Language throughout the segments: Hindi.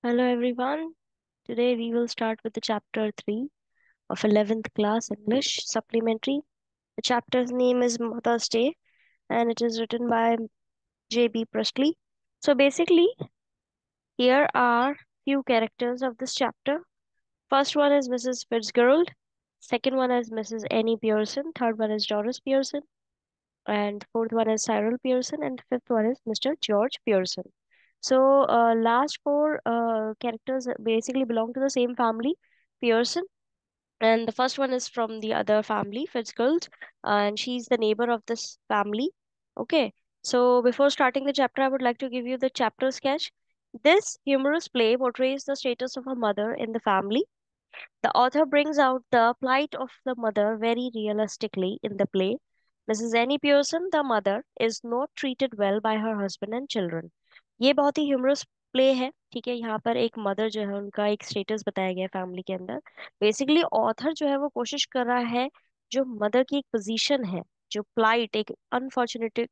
Hello everyone. Today we will start with the chapter 3 of 11th class English supplementary. The chapter's name is Mother's Day and it is written by J.B. Presley. So basically, here are few characters of this chapter. First one is Mrs. Fitzgerald. Second one is Mrs. Annie Pearson. Third one is Doris Pearson. And fourth one is Cyril Pearson. And fifth one is Mr. George Pearson. So last four characters basically belong to the same family, Pearson. And the first one is from the other family, Fitzgerald, and she's the neighbor of this family. Okay. So before starting the chapter, I would like to give you the chapter sketch. This humorous play portrays the status of a mother in the family. The author brings out the plight of the mother very realistically in the play. Mrs. Annie Pearson, the mother, is not treated well by her husband and children. ये बहुत ही ह्यूमरस प्ले है। ठीक है, यहाँ पर एक मदर जो है उनका एक स्टेटस बताया गया है फैमिली के अंदर। बेसिकली ऑथर जो है वो कोशिश कर रहा है जो मदर की एक पोजीशन है, जो प्लाइट एक अनफॉर्चुनेट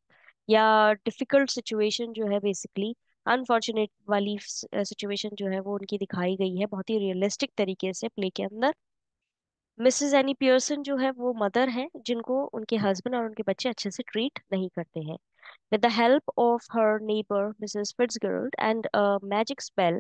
या डिफिकल्ट सिचुएशन जो है, बेसिकली अनफॉर्चुनेट वाली सिचुएशन जो है वो उनकी दिखाई गई है बहुत ही रियलिस्टिक तरीके से प्ले के अंदर। मिसेस एनी पियर्सन जो है वो मदर है जिनको उनके हस्बैंड और उनके बच्चे अच्छे से ट्रीट नहीं करते हैं। With the help of her neighbor, Mrs. Fitzgerald, and a magic spell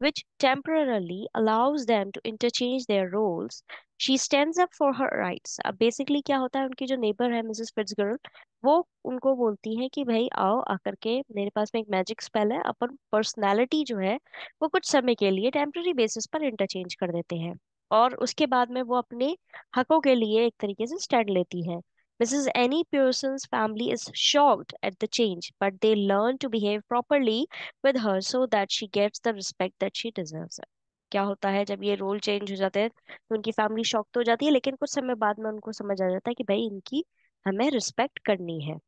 which temporarily allows them to interchange their roles, she stands up for her rights. अब बेसिकली क्या होता है, उनकी जो नेबर है मिसेस फिट्जगर्ल, वो उनको बोलती है कि भाई आओ आकर के मेरे पास में एक मैजिक स्पेल है, अपन पर्सनालिटी जो है वो कुछ समय के लिए टेम्पररी बेसिस पर इंटरचेंज कर देते हैं और उसके बाद में वो अपने हकों के लिए एक तरीके से स्टैंड लेती है। Mrs. Annie Pearson's family is shocked at the change, but they learn to behave properly with her so that she gets the respect that she deserves. क्या होता है जब ये रोल चेंज हो जाते हैं तो उनकी फैमिली शॉक तो हो जाती है, लेकिन कुछ समय बाद में उनको समझ आ जाता है कि भाई इनकी हमें रिस्पेक्ट करनी है।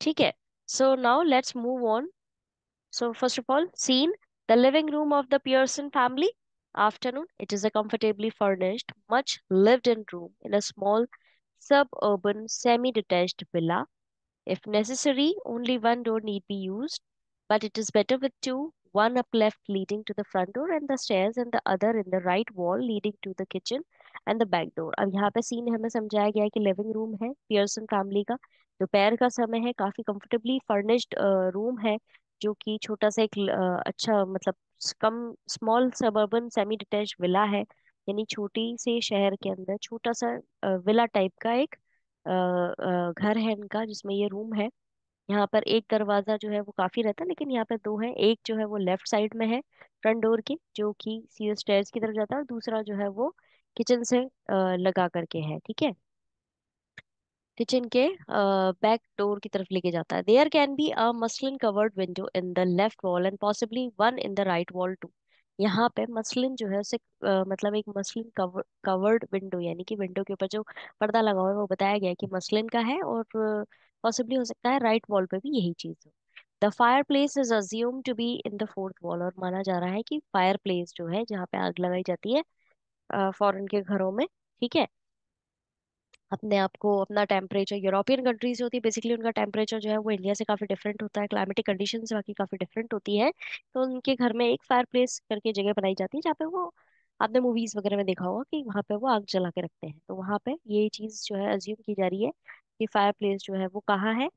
ठीक है। So now let's move on. So, first of all, scene the living room of the Pearson family. Afternoon, it is a comfortably furnished, much lived in room in a small suburban semi detached villa. If necessary, only one door need be used, but it is better with two, one up left leading to the front door and the stairs, and the other in the right wall leading to the kitchen and the back door. अब यहाँ पे सीन हमें समझाया गया है कि लिविंग रूम है पियर्सन फैमिली का। दोपहर का समय है, काफी कंफर्टेबली फर्निश्ड रूम है, जो कि छोटा सा एक अच्छा मतलब कम small suburban semi detached villa है, यानी छोटी से शहर के अंदर छोटा सा विला टाइप का एक घर है इनका जिसमें ये रूम है। यहाँ पर एक दरवाजा जो है वो काफी रहता है, लेकिन यहाँ पर दो है। एक जो है वो लेफ्ट साइड में है फ्रंट डोर के, जो कि सीधे स्टेयर्स की तरफ जाता है, और दूसरा जो है वो किचन से लगा करके है। ठीक है, किचन के बैक डोर की तरफ लेके जाता है। There can be a muslin covered window in the left wall and possibly one in the right wall too. यहाँ पे मसलिन जो है उसे मतलब एक मसलिन कवर्ड विंडो, यानी कि विंडो के ऊपर जो पर्दा लगा हुआ है वो बताया गया है कि मसलिन का है, और पॉसिबली हो सकता है राइट वॉल पे भी यही चीज हो। The fireplace is assume to be in the fourth wall, और माना जा रहा है कि फायर प्लेस जो है जहाँ पे आग लगाई जाती है फॉरेन के घरों में। ठीक है, अपने आप को अपना टेम्परेचर, यूरोपियन कंट्रीज होती है बेसिकली, उनका टेम्परेचर जो है वो इंडिया से काफी डिफरेंट होता है, क्लाइमेटिक कंडीशंस वहाँ की काफी डिफरेंट होती है। तो उनके घर में एक फायर प्लेस करके जगह बनाई जाती है जहाँ पे वो, आपने मूवीज वगैरह में देखा होगा कि वहाँ पे वो आग जला के रखते हैं, तो वहाँ पे ये चीज जो है अज्यूम की जा रही है कि फायर प्लेस जो है वो कहाँ है।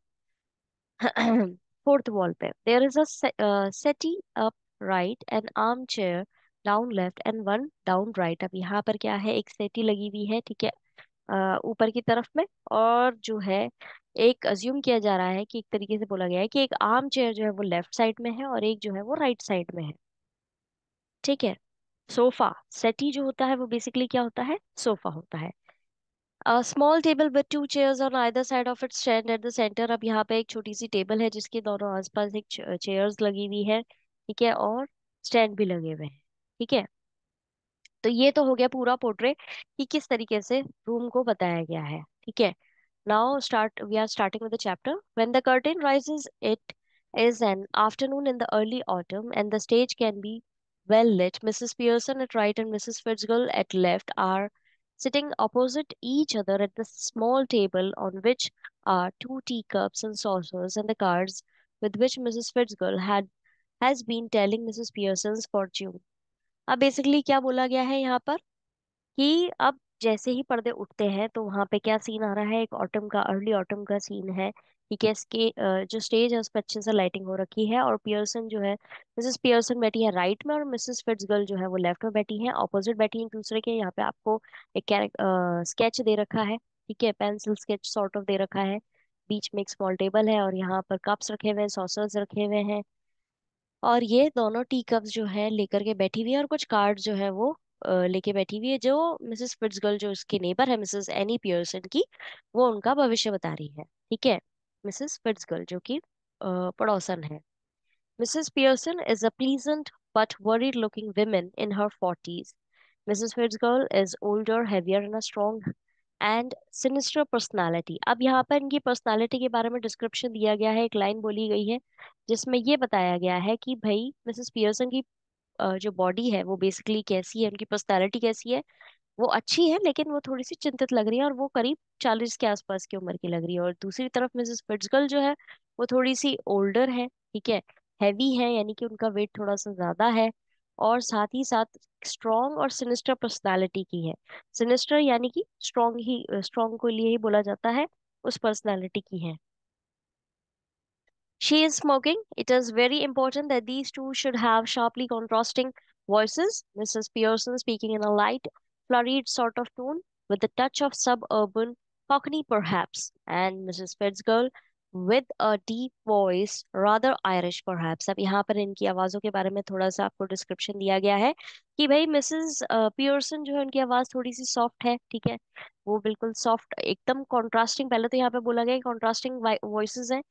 फोर्थ वॉल पे there is a settee up right, an armchair down left and one down right. अब यहाँ पर क्या है, एक सेटी लगी हुई है, ठीक है, ऊपर की तरफ में, और जो है एक अज्यूम किया जा रहा है कि एक तरीके से बोला गया है कि एक आर्म चेयर जो है वो लेफ्ट साइड में है और एक जो है वो राइट साइड में है। ठीक है, सोफा सेटी जो होता है वो बेसिकली क्या होता है, सोफा होता है। A small table with two chairs on either side of it stand at the center। अब यहाँ पे एक छोटी सी टेबल है जिसके दोनों आसपास एक चेयर्स लगी हुई है, ठीक है, और स्टैंड भी लगे हुए हैं। ठीक है, तो ये तो हो गया पूरा पोर्ट्रे कि किस तरीके से रूम को बताया गया है। ठीक है, now start we are starting with the chapter. When the curtain rises, it is an afternoon in the early autumn, and the stage can be well lit. Mrs. Pearson at right and Mrs. Fitzgerald at left are sitting opposite each other at the small table on which are two teacups and saucers and the cards with which Mrs. Fitzgerald had has been telling Mrs Pearson's fortune. अब बेसिकली क्या बोला गया है यहाँ पर कि अब जैसे ही पर्दे उठते हैं तो वहां पे क्या सीन आ रहा है, एक ऑटम का, अर्ली ऑटम का सीन है। ठीक है, इसके जो स्टेज है उस पर अच्छे से लाइटिंग हो रखी है, और पियर्सन जो है, मिसेस पियर्सन बैठी है राइट में और मिसेस फिट्जगर्ल जो है वो लेफ्ट में बैठी है, ऑपोजिट बैठी है एक दूसरे के। यहाँ पे आपको एक स्केच दे रखा है, ठीक है, पेंसिल स्केच सॉर्ट ऑफ दे रखा है। बीच में एक स्मॉल टेबल है और यहाँ पर कप्स रखे हुए हैं, सॉसर्स रखे हुए हैं, और ये दोनों टी कप्स जो है लेकर के बैठी हुई है, और कुछ कार्ड जो है वो लेके बैठी हुई है, जो मिसेस फिट्जगर्ल जो उसकी नेबर है मिसेस एनी पियर्सन की, वो उनका भविष्य बता रही है। ठीक है, मिसेस फिट्जगर्ल जो कि पड़ोसन है। Mrs. Pearson is a pleasant but worried looking woman in her 40s. Mrs. Fitzgerald is older, heavier, and a strong and sinister personality. अब यहाँ पर इनकी पर्सनालिटी के बारे में डिस्क्रिप्शन दिया गया है, एक लाइन बोली गई है जिसमें ये बताया गया है कि भाई मिसेस पियर्सन की जो बॉडी है वो बेसिकली कैसी है, उनकी पर्सनालिटी कैसी है। वो अच्छी है लेकिन वो थोड़ी सी चिंतित लग रही है, और वो करीब 40 के आसपास की उम्र की लग रही है। और दूसरी तरफ मिसेस फिट्जगल जो है वो थोड़ी सी ओल्डर है, ठीक है, हैवी है, यानी कि उनका वेट थोड़ा सा ज्यादा है, और साथ ही साथ स्ट्रॉन्ग और सिनिस्टर पर्सनालिटी की है। सिनिस्टर यानी कि स्ट्रॉन्ग, ही स्ट्रॉन्ग को लिए ही बोला जाता है, उस पर्सनालिटी की है। She is smoking. It is very important that these two should have sharply contrasting voices. Mrs. Pearson speaking in a light, flurried sort of tone, with a touch of suburban cockney perhaps, and Mrs. Fitzgerald with a deep voice, rather Irish perhaps. अब यहाँ पर इनकी आवाज़ों के बारे में थोड़ा सा आपको डिस्क्रिप्शन दिया गया है कि भाई मिसेस पियर्सन जो है उनकी आवाज़ थोड़ी सी सॉफ्ट है, ठीक है, वो बिल्कुल सॉफ्ट, एकदम कॉन्ट्रास्टिंग, पहले तो यहाँ पे बोला गया कॉन्ट्रास्टिंग वॉइसेस हैं,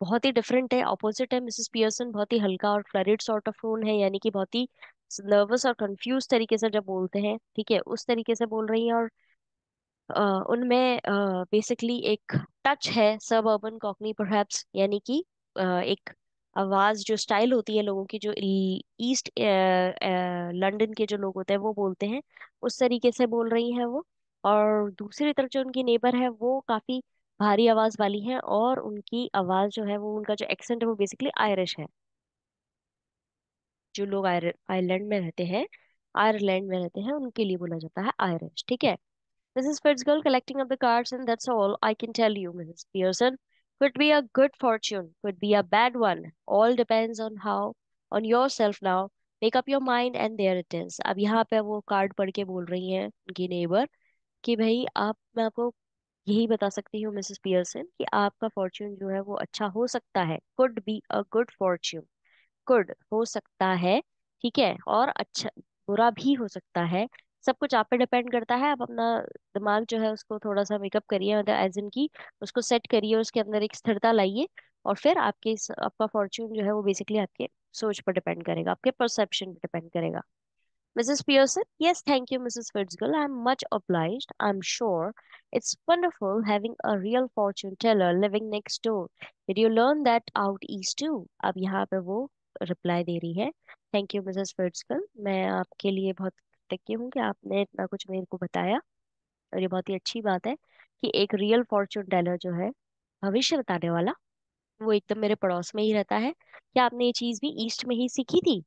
बहुत ही डिफरेंट है, ऑपोजिट है। मिसेस पियर्सन बहुत ही हल्का और फ्लरिड सॉर्ट ऑफ टोन है, यानी कि बहुत ही नर्वस और कंफ्यूज तरीके से जब बोलते हैं, ठीक है, उस तरीके से बोल रही हैं। और उनमें बेसिकली एक टच है सब अर्बन कॉकनी परहैप्स, यानी कि एक आवाज जो स्टाइल होती है लोगों की, जो ईस्ट लंदन के जो लोग होते हैं वो बोलते हैं, उस तरीके से बोल रही हैं वो। और दूसरी तरफ जो उनकी नेबर है वो काफी भारी आवाज वाली है, और उनकी आवाज जो है वो, उनका जो एक्सेंट है वो बेसिकली आयरिश है। जो लोग आयरलैंड में रहते हैं, आयरलैंड में रहते हैं, उनके लिए बोला जाता है आयरिश। ठीक है, Mrs. Fitzgerald collecting up the cards, and that's all I can tell you, Mrs. Pearson. Could be a good fortune, could be a bad one. All depends on how, on yourself now. Make up your mind, and there it is. अब यहाँ पे वो कार्ड पढ़ के बोल रही हैं उनकी नेबर कि भाई आप, मैं आपको यही बता सकती हूँ मिसेस पियर्सन कि आपका फॉर्च्यून जो है वो अच्छा हो सकता है। Could be a good Fortune, good हो सकता है, ठीक है, और अच्छा, बुरा भी हो सकता है। सब कुछ आप पे डिपेंड करता है। आप अपना दिमाग जो है उसको थोड़ा सा मेकअप करिए, मतलब एज इन की उसको सेट करिए, उसके अंदर एक स्थिरता लाइए, और फिर आपका फॉर्च्यून जो है वो बेसिकली आपके सोच पर डिपेंड करेगा, आपके परसेप्शन पर डिपेंड करेगा। Mrs. Pearson, yes, thank you, Mrs. Fitzgerald. I'm much obliged. I'm sure it's wonderful having a real fortune teller living next door. Did you learn that out east too? अब यहाँ पे वो रिप्लाई दे रही है, थैंक यू मिसेस फिट्जगल, मैं आपके लिए बहुत कृतज्ञ हूँ कि आपने इतना कुछ मेरे को बताया, और ये बहुत ही अच्छी बात है कि एक रियल फॉर्चून टेलर जो है, भविष्य बताने वाला, वो एकदम मेरे पड़ोस में ही रहता है। क्या आपने ये चीज भी ईस्ट में ही सीखी थी?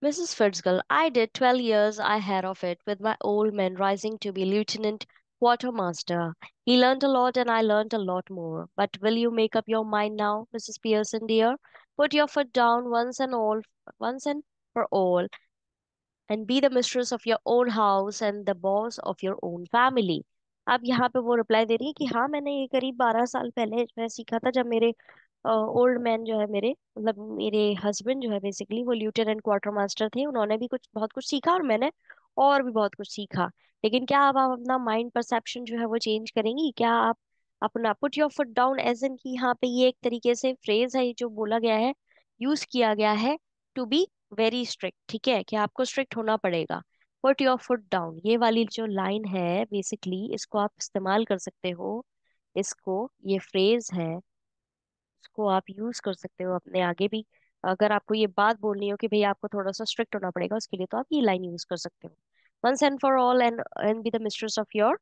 Mrs. Fitzgerald, I did 12 years I had of it with my old man rising to be lieutenant quartermaster. He learned a lot and I learned a lot more. But will you make up your mind now, Mrs. Pearson dear? Put your foot down once and for all, and be the mistress of your own house and the boss of your own family. अब यहाँ पे वो रिप्लाई दे रही है कि हाँ, मैंने ये करीब 12 साल पहले मैं सीखा था, जब मेरे ओल्ड मैन जो है, मेरे मतलब मेरे हस्बैंड जो है बेसिकली वो लेफ्टिनेंट क्वार्टर मास्टर थे। उन्होंने भी कुछ बहुत कुछ सीखा और मैंने और भी बहुत कुछ सीखा। लेकिन क्या अब आप अपना माइंड परसेप्शन जो है वो चेंज करेंगी? क्या आप अपना put your foot down, as in की यहाँ पे ये एक तरीके से फ्रेज है जो बोला गया है, यूज किया गया है, टू बी वेरी स्ट्रिक्ट, ठीक है, कि आपको स्ट्रिक्ट होना पड़ेगा। पुट योर फुट डाउन, ये वाली जो लाइन है बेसिकली इसको आप इस्तेमाल कर सकते हो, इसको, ये फ्रेज है, उसको आप यूज कर सकते हो अपने आगे भी। अगर आपको ये बात बोलनी हो कि भाई आपको थोड़ा सा स्ट्रिक्ट होना पड़ेगा, उसके लिए तो आप ये लाइन यूज कर सकते हो, once and for all and be the mistress of your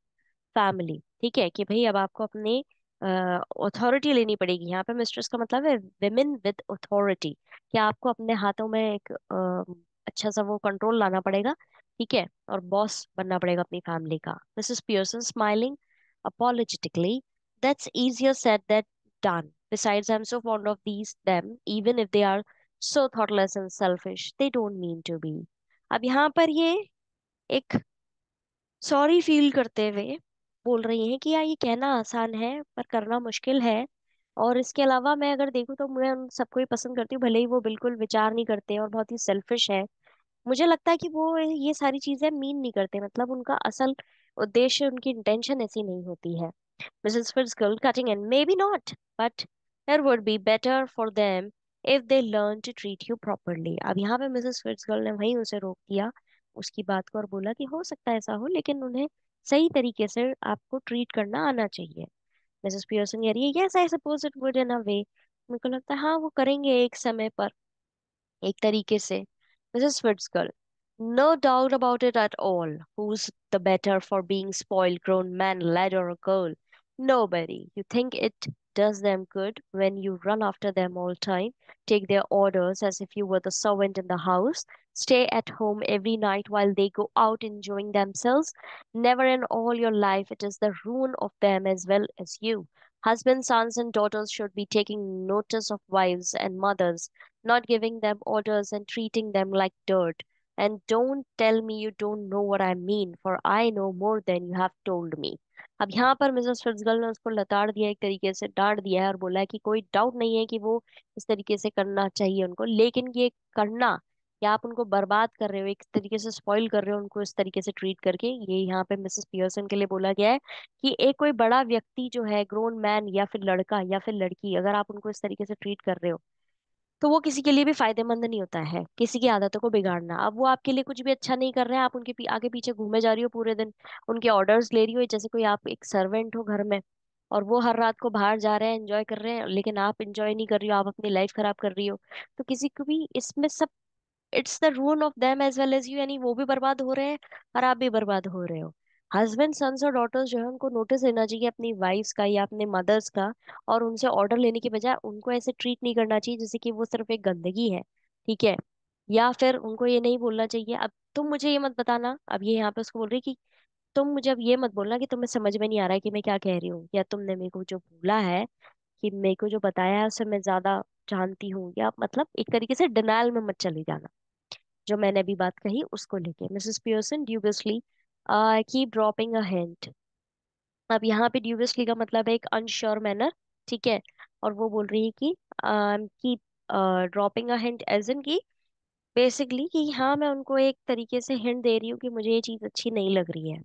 family. ठीक है, कि भाई अब आपको अपने अथॉरिटी लेनी पड़ेगी। यहाँ पे मिस्ट्रेस का मतलब है विमेन विद अथॉरिटी, कि आपको अपने हाथों में एक अच्छा सा वो कंट्रोल लाना पड़ेगा, ठीक है, और बॉस बनना पड़ेगा अपनी फैमिली का। Mrs Pearson smiling apologetically. That's easier said than done. Besides, I'm so fond of these them, even if they are so thoughtless and selfish. They don't mean to be. अब यहाँ पर ये एक सॉरी फील करते हुए बोल रही हैं कि यार ये कहना आसान है पर करना मुश्किल है। और इसके अलावा मैं अगर देखूँ तो मैं उन सबको ही पसंद करती हूँ, भले ही वो बिल्कुल विचार नहीं करते और बहुत ही सेल्फिश है। मुझे लगता है कि वो ये सारी चीजें मीन नहीं करते, मतलब उनका असल उद्देश्य, उनकी इंटेंशन ऐसी नहीं होती है। Mrs. Fitzgerald cutting in, maybe not, but it would be better for them if they learn to treat you properly. अब यहाँ पे मिसेस फिट्जगर्ल ने वहीं उसे रोक दिया, उसकी बात को, और बोला कि हो सकता है ऐसा हो, लेकिन उन्हें सही तरीके से आपको ट्रीट करना आना चाहिए। मिसेस पियर्सन कह रही है, yes I suppose it would in a way. मेरे को लगता है हाँ वो करेंगे एक समय पर, एक तरीके से। Mrs Fitzgerald, no doubt about it at all. Who's the better for being spoiled grown man, lad or a girl? Nobody. You think it does them good when you run after them all time, take their orders as if you were the servant in the house, stay at home every night while they go out enjoying themselves? Never in all your life. It is the ruin of them as well as you. Husbands, sons, and daughters should be taking notice of wives and mothers, not giving them orders and treating them like dirt. And don't tell me you don't know what I mean, for I know more than you have told me. अब यहाँ पर मिसेस फिट्जगर्ल ने उसको लताड़ दिया, एक तरीके से डांट दिया है, और बोला है कि कोई डाउट नहीं है कि वो इस तरीके से करना चाहिए उनको, लेकिन ये करना, या आप उनको बर्बाद कर रहे हो, एक तरीके से स्पॉइल कर रहे हो उनको इस तरीके से ट्रीट करके। ये यहाँ पे मिसेस पियर्सन के लिए बोला गया है कि एक कोई बड़ा व्यक्ति जो है, ग्रोन मैन या फिर लड़का या फिर लड़की, अगर आप उनको इस तरीके से ट्रीट कर रहे हो तो वो किसी के लिए भी फायदेमंद नहीं होता है, किसी की आदतों को बिगाड़ना। अब वो आपके लिए कुछ भी अच्छा नहीं कर रहे हैं, आप उनके आगे पीछे घूमे जा रही हो पूरे दिन, उनके ऑर्डर्स ले रही हो, जैसे कोई आप एक सर्वेंट हो घर में, और वो हर रात को बाहर जा रहे हैं, एंजॉय कर रहे हैं, लेकिन आप एंजॉय नहीं कर रही हो, आप अपनी लाइफ खराब कर रही हो। तो किसी को भी इसमें सब, it's the ruin of them as well as you, यानी वो भी बर्बाद हो रहे हैं और आप भी बर्बाद हो रहे हो। हस्बैंड, सन्स और डॉटर्स जो है उनको नोटिस लेना चाहिए अपनी वाइफ्स का या अपने मदर्स का, और उनसे ऑर्डर लेने की बजाय उनको ऐसे ट्रीट नहीं करना चाहिए जैसे कि वो सिर्फ एक गंदगी है, ठीक है। या फिर उनको ये नहीं बोलना चाहिए, अब तुम मुझे ये मत बताना, अब ये यहाँ पे उसको बोल रही कि तुम मुझे अब ये मत बोलना कि तुम्हें समझ में नहीं आ रहा है कि मैं क्या कह रही हूँ, या तुमने मेरे को जो बोला है, कि मेरे को जो बताया है उससे मैं ज्यादा जानती हूँ, या मतलब एक तरीके से डिनायल में मत चली जाना जो मैंने अभी बात कही उसको लेके। Mrs Pearson dubiously keep dropping a hint. अब यहाँ पे ड्यूबियसली का मतलब है एक अनश्योर मैनर, ठीक है। और वो बोल रही है कि keep dropping a hint as in की बेसिकली कि हाँ मैं उनको एक तरीके से हिंट दे रही हूँ कि मुझे ये चीज अच्छी नहीं लग रही है।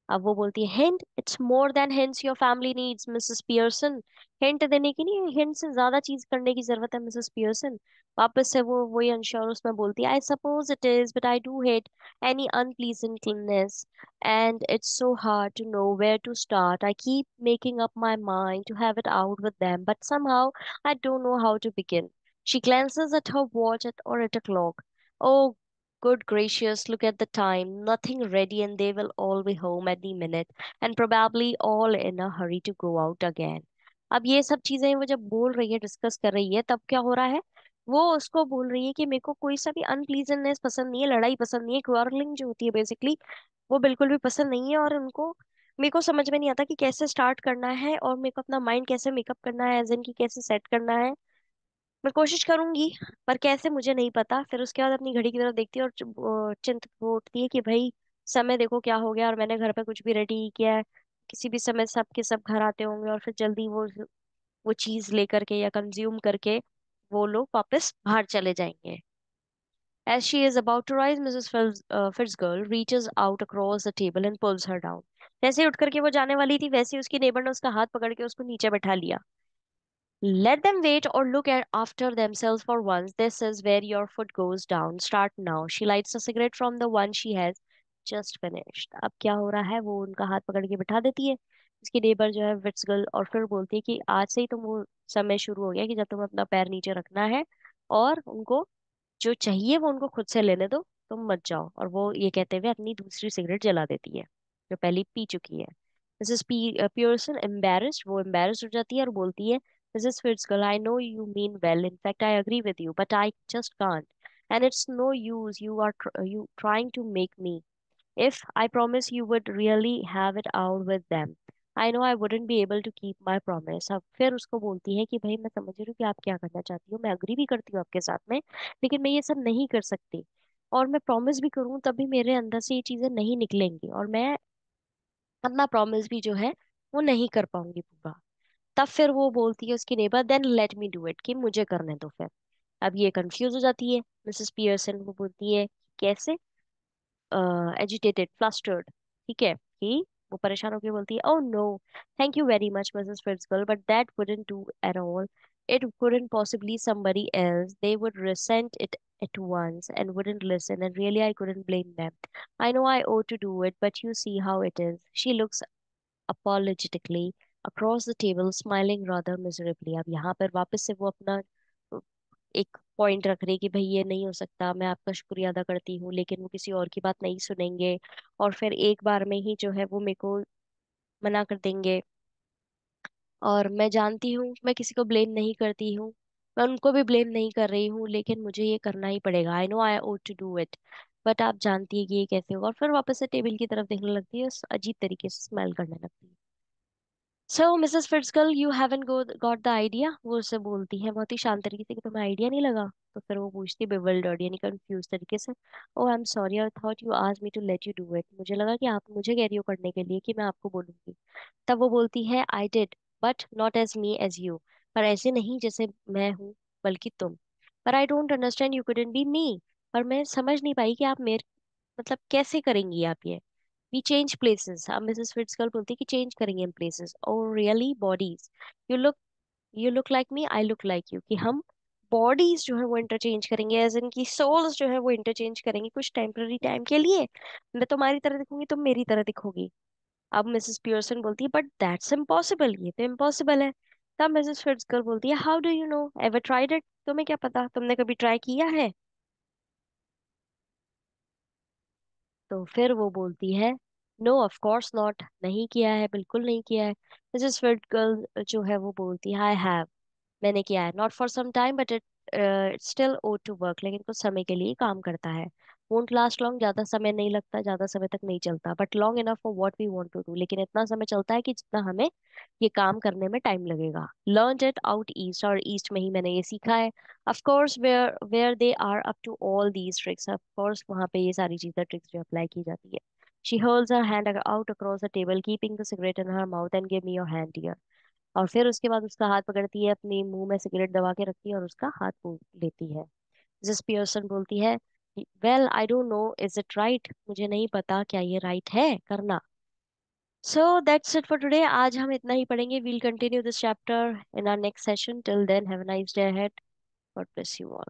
अब वो बोलती है, hint, it's more than hints your family needs Mrs Pearson. Hint देने की नहीं, हिंट से ज्यादा चीज करने की जरूरत है मिसेस पियर्सन। वापस से वो वही अनश्योर उसमें बोलती है, I suppose it is but I do hate any unpleasantness and it's so hard to know where to start. I keep making up my mind to have it out with them but somehow I don't know how to begin. She glances at her watch or at a clock. Oh, good gracious, look at the time. Nothing ready, and they will all be home any minute, and probably all in a hurry to go out again. अब ये सब चीजें वो जब बोल रही है, डिस्कस कर रही है, तब क्या हो रहा है, वो उसको बोल रही है कि मेरे को कोई सा भी अनप्लीजेंटनेस पसंद नहीं है, लड़ाई पसंद नहीं है, क्वारलिंग जो होती है बेसिकली, वो बिल्कुल भी पसंद नहीं है। और उनको, मेरे को समझ में नहीं आता कि कैसे स्टार्ट करना है, और मेरे को अपना माइंड कैसे मेकअप करना है, एज इन की कैसे सेट करना है। मैं कोशिश करूंगी, पर कैसे मुझे नहीं पता। फिर उसके बाद अपनी घड़ी की तरफ देखती है और चिंतित हो उठती है कि भाई समय देखो क्या हो गया, और मैंने घर पे कुछ भी रेडी नहीं किया है, किसी भी समय सब के सब घर आते होंगे, और फिर जल्दी वो चीज लेकर के या कंज्यूम करके वो लोग वापस बाहर चले जाएंगे। As she is about to rise, Mrs. Fitzgerald reaches out across the table and pulls her down. जैसे ही उठ करके वो जाने वाली थी, वैसे ही उसकी नेबर ने उसका हाथ पकड़ के उसको नीचे बैठा लिया। Let them wait or look at after themselves for once. This is where your foot goes down. Start now. She lights a cigarette from the one she has just finished. अब क्या हो रहा है, वो उनका हाथ पकड़ के बिठा देती है उसकी नेबर जो है विट्सगर्ल, और फिर बोलती है कि आज से ही तुम, वो समय शुरू हो गया कि जब तुम्हें अपना पैर नीचे रखना है, और उनको जो चाहिए वो उनको खुद से लेने दो, तुम मत जाओ। और वो ये कहते हुए अपनी दूसरी सिगरेट जला देती है जो पहली पी चुकी है। मिसेस पियर्सन एम्बेरस्ड, वो एम्बेरस्ड हो जाती है और बोलती है, Mrs Fitzgerald, I know you mean well, in fact I agree with you, but I just can't, and it's no use you trying to make me. If I promise you would really have it out with them, I know I wouldn't be able to keep my promise. अब फिर उसको बोलती है कि भाई मैं समझ रही हूँ कि आप क्या करना चाहती हो, मैं अग्री भी करती हूँ आपके साथ में, लेकिन मैं ये सब नहीं कर सकती, और मैं प्रॉमिस भी करूँ तब भी मेरे अंदर से ये चीजें नहीं निकलेंगी, और मैं अपना प्रॉमिस भी जो है वो नहीं कर पाऊंगी पूरा. तब फिर वो बोलती है उसकी neighbour, then let me do it, कि मुझे करने दो फिर. अब ये कंफ्यूज हो जाती है मिसेस पियर्सन, वो बोलती है कैसे, एजिटेटेड, फ्लस्टर्ड, ठीक है, कि वो परेशान होकर बोलती है, oh no, thank you very much Mrs Fitzgerald, but that wouldn't do at all. It couldn't possibly somebody else. They would resent it at once and wouldn't listen, and really I couldn't blame them. I know I ought to do it, but you see how it is. She looks apologetically across the table, smiling rather miserably. अब यहाँ पर वापस से वो अपना एक पॉइंट रख रही कि भाई ये नहीं हो सकता, मैं आपका शुक्रिया अदा करती हूँ, लेकिन वो किसी और की बात नहीं सुनेंगे, और फिर एक बार में ही जो है वो मेरे को मना कर देंगे. और मैं जानती हूँ, मैं किसी को ब्लेम नहीं करती हूँ, मैं उनको भी ब्लेम नहीं कर रही हूँ, लेकिन मुझे ये करना ही पड़ेगा. I know I ought to do it, but आप जानती है कि ये कैसे होगा. और फिर वापस से टेबल की तरफ देखने लगती है, अजीब तरीके से स्माइल करने लगती है. So Mrs Fitzgerald, you haven't got the idea, वो उससे बोलती है बहुत ही शांत तरीके से कि तुम्हें आइडिया नहीं लगा. तो फिर वो पूछती बिविल्डर्ड यानी कंफ्यूज तरीके से, oh I am sorry, I thought you asked me to let you do it, मुझे लगा कि आप मुझे कह रही हो करने के लिए कि मैं आपको बोलूंगी. तब वो बोलती है, I did, but not as me as you, पर ऐसे नहीं जैसे मैं हूँ, बल्कि तुम. पर I don't understand, you couldn't be me, पर मैं समझ नहीं पाई कि आप मेरे, मतलब कैसे करेंगी आप ये. वी चेंज प्लेसेस, अब मिसेस फिट्जगर्ल बोलती है कि चेंज करेंगे हम प्लेसेस, और really bodies. You look you look like me, I look like you, कि हम बॉडीज जो है वो इंटरचेंज करेंगे, एज इनकी सोल्स जो है वो इंटरचेंज करेंगे कुछ टेम्पररी टाइम के लिए. मैं तुम्हारी तरह दिखूंगी, तुम मेरी तरह दिखोगी. अब मिसेस पियर्सन बोलती है, बट दैट्स इम्पॉसिबल, ये तो इम्पॉसिबल है. तब मिसेस फिट्जगर्ल बोलती है, how do you know, ever tried it, तुम्हें क्या पता, तुमने कभी ट्राई किया है. तो फिर वो बोलती है, नो ऑफ कोर्स नॉट, नहीं किया है, बिल्कुल नहीं किया है. मिसेस फिट्जगर्ल जो है वो बोलती है, आई हैव, मैंने किया है, not for some time but it still ought to work, लेकिन कुछ समय के लिए काम करता है. वोंट लास्ट लॉन्ग, ज्यादा समय नहीं लगता, ज्यादा समय तक नहीं चलता, but long enough for what we want to do, लेकिन इतना समय चलता है कि जितना हमें ये काम करने में टाइम लगेगा. लर्न इट आउट ईस्ट, और ईस्ट में ही मैंने ये सीखा है. Of course where they are up to all these tricks, of course वहाँ पे ये सारी चीजें, ट्रिक्स जो अप्लाई की जाती है. She holds her hand out across the table, keeping the cigarette in her mouth, and give me your hand dear. और फिर उसके बाद उसका हाथ पकड़ती है, अपनी मुंह में सिगरेट दबा के रखती है और उसका हाथ फूंक लेती है. जिस पियर्सन बोलती है, well I don't know is it right, मुझे नहीं पता क्या ये राइट है करना. So that's it for today, आज हम इतना ही पढ़ेंगे. We'll continue this chapter in our next session. Till then have a nice day ahead. God bless you all.